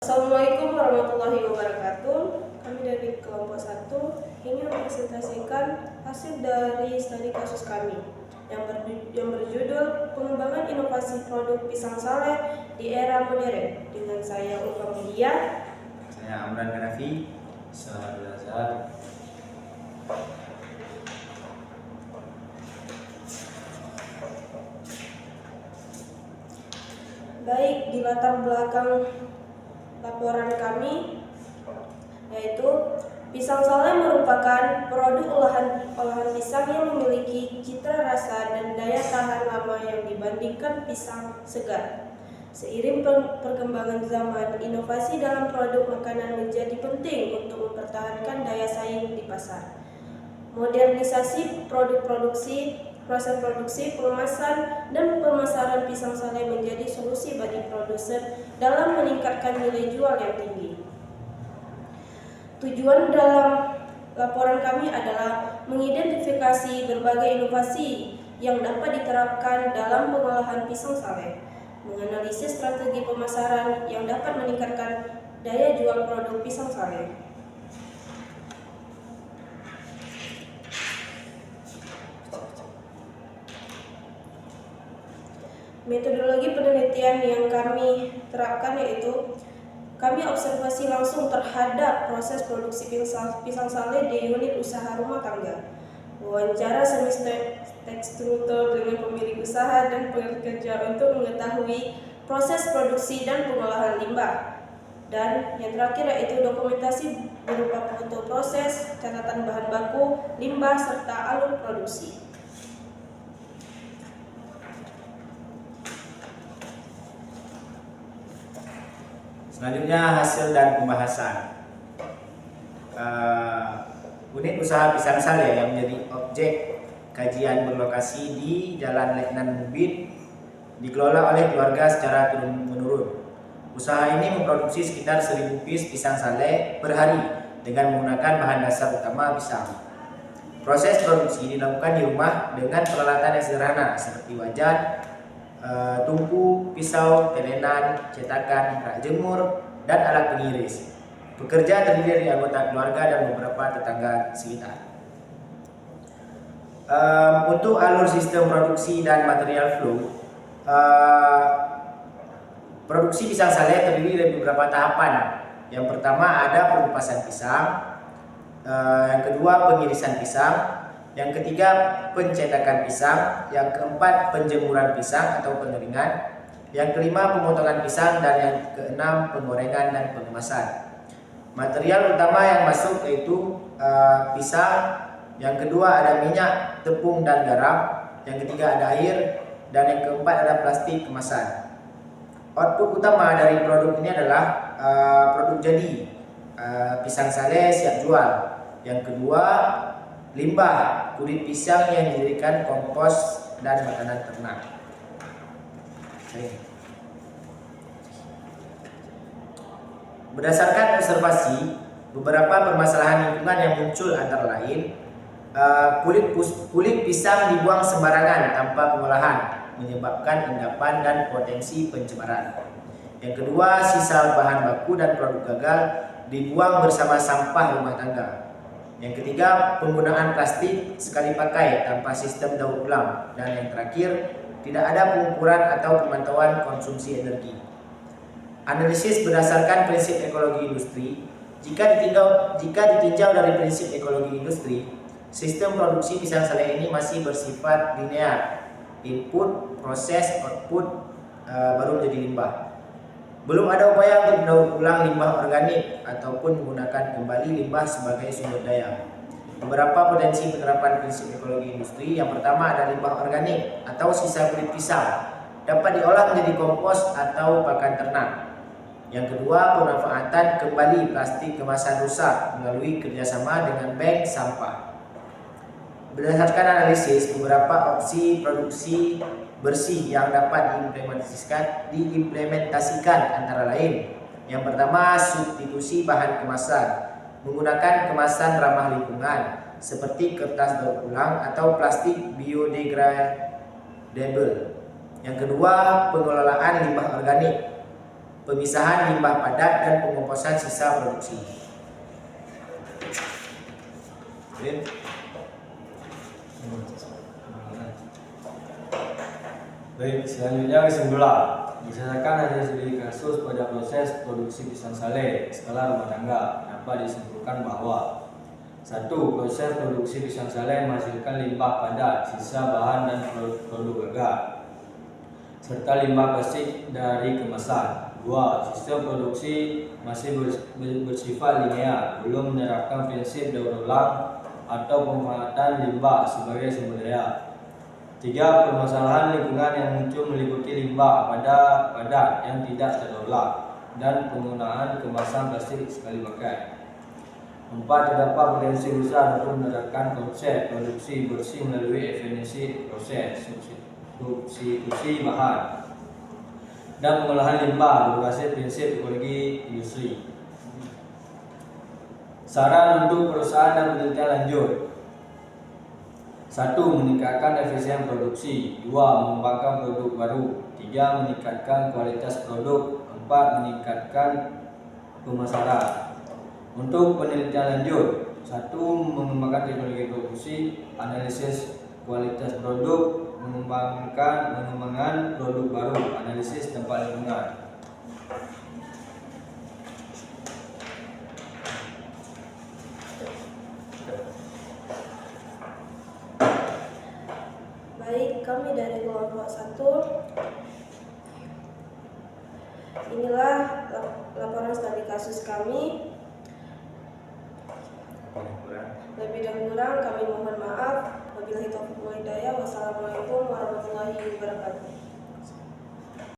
Assalamualaikum warahmatullahi wabarakatuh. Kami dari kelompok 1 ingin mempresentasikan hasil dari studi kasus kami yang berjudul Pengembangan Inovasi Produk Pisang Saleh di Era Modern. Dengan saya Ulfa Mulia, saya Amran Kanafi, saya Azhar. Baik, di latar belakang laporan kami yaitu pisang saleh merupakan produk olahan pisang yang memiliki citra rasa dan daya tahan lama yang dibandingkan pisang segar. Seiring perkembangan zaman, inovasi dalam produk makanan menjadi penting untuk mempertahankan daya saing di pasar. Modernisasi proses produksi, pengemasan, dan pemasaran pisang saleh menjadi solusi bagi produsen dalam meningkatkan nilai jual yang tinggi. Tujuan dalam laporan kami adalah mengidentifikasi berbagai inovasi yang dapat diterapkan dalam pengolahan pisang saleh, menganalisis strategi pemasaran yang dapat meningkatkan daya jual produk pisang saleh. Metodologi penelitian yang kami terapkan yaitu kami observasi langsung terhadap proses produksi pisang saleh di unit usaha rumah tangga, wawancara semi-struktur dengan pemilik usaha dan pekerja untuk mengetahui proses produksi dan pengolahan limbah, dan yang terakhir yaitu dokumentasi berupa foto proses, catatan bahan baku, limbah, serta alur produksi. Selanjutnya hasil dan pembahasan. Unit usaha pisang saleh yang menjadi objek kajian berlokasi di Jalan Letnan Mubin dikelola oleh keluarga secara turun-menurun. Usaha ini memproduksi sekitar 1000 piece pisang saleh per hari dengan menggunakan bahan dasar utama pisang. Proses produksi dilakukan di rumah dengan peralatan yang sederhana seperti wajan, tungku, pisau, telenan, cetakan, rak jemur, dan alat pengiris. Pekerja terdiri dari anggota keluarga dan beberapa tetangga sekitar. Untuk alur sistem produksi dan material flow, produksi pisang saleh terdiri dari beberapa tahapan. Yang pertama ada pengupasan pisang, yang kedua pengirisan pisang, yang ketiga pencetakan pisang, yang keempat penjemuran pisang atau pengeringan, yang kelima pemotongan pisang, dan yang keenam penggorengan dan pengemasan. Material utama yang masuk yaitu pisang, yang kedua ada minyak, tepung, dan garam, yang ketiga ada air, dan yang keempat ada plastik kemasan. Output utama dari produk ini adalah produk jadi, pisang saleh siap jual. Yang kedua limbah kulit pisang yang dijadikan kompos dan makanan ternak. Berdasarkan observasi, beberapa permasalahan lingkungan yang muncul antara lain kulit pisang dibuang sembarangan tanpa pengolahan, menyebabkan endapan dan potensi pencemaran. Yang kedua, sisa bahan baku dan produk gagal dibuang bersama sampah rumah tangga. Yang ketiga, penggunaan plastik sekali pakai tanpa sistem daur ulang. Dan yang terakhir, tidak ada pengukuran atau pemantauan konsumsi energi. Analisis berdasarkan prinsip ekologi industri. Jika ditinjau dari prinsip ekologi industri, sistem produksi pisang saleh ini masih bersifat linear. Input, proses, output, baru menjadi limbah. Belum ada upaya untuk mendaur ulang limbah organik ataupun menggunakan kembali limbah sebagai sumber daya. Beberapa potensi penerapan prinsip ekologi industri. Yang pertama ada limbah organik atau sisa kulit pisang, dapat diolah menjadi kompos atau pakan ternak. Yang kedua, pemanfaatan kembali plastik kemasan rusak melalui kerjasama dengan bank sampah. Berdasarkan analisis, beberapa opsi produksi bersih yang dapat diimplementasikan antara lain. Yang pertama, substitusi bahan kemasan menggunakan kemasan ramah lingkungan seperti kertas daur ulang atau plastik biodegradable. Yang kedua, pengelolaan limbah organik pemisahan limbah padat dan pengomposan sisa produksi. Baik, selanjutnya kesimpulan. Misalkan ada studi kasus pada proses produksi pisang sale skala rumah tangga, dapat disimpulkan bahwa 1. Proses produksi pisang sale menghasilkan limbah padat, sisa bahan dan produk gagal, serta limbah plastik dari kemasan. 2. Sistem produksi masih bersifat linear, belum menerapkan prinsip daur ulang atau pemanfaatan limbah sebagai sumber daya. 3. Permasalahan lingkungan yang muncul meliputi limbah padat yang tidak tertolak dan penggunaan kemasan plastik sekali pakai. 4. Terdapat potensi besar untuk menerapkan konsep produksi bersih melalui efisiensi proses, substitusi bahan, dan pengolahan limbah berbasis prinsip ekologi industri. Saran untuk perusahaan dan penelitian lanjut: 1. Meningkatkan efisien produksi. 2. Mengembangkan produk baru. 3. Meningkatkan kualitas produk. 4. Meningkatkan pemasaran. Untuk penelitian lanjut: 1. Mengembangkan teknologi produksi, analisis kualitas produk, pengembangan produk baru, analisis dampak lingkungan. Baik, kami dari kelompok 1. Inilah laporan studi kasus kami. Lebih dan kurang kami mohon maaf. Wabillahi taufiq wal hidayah. Wassalamualaikum warahmatullahi wabarakatuh.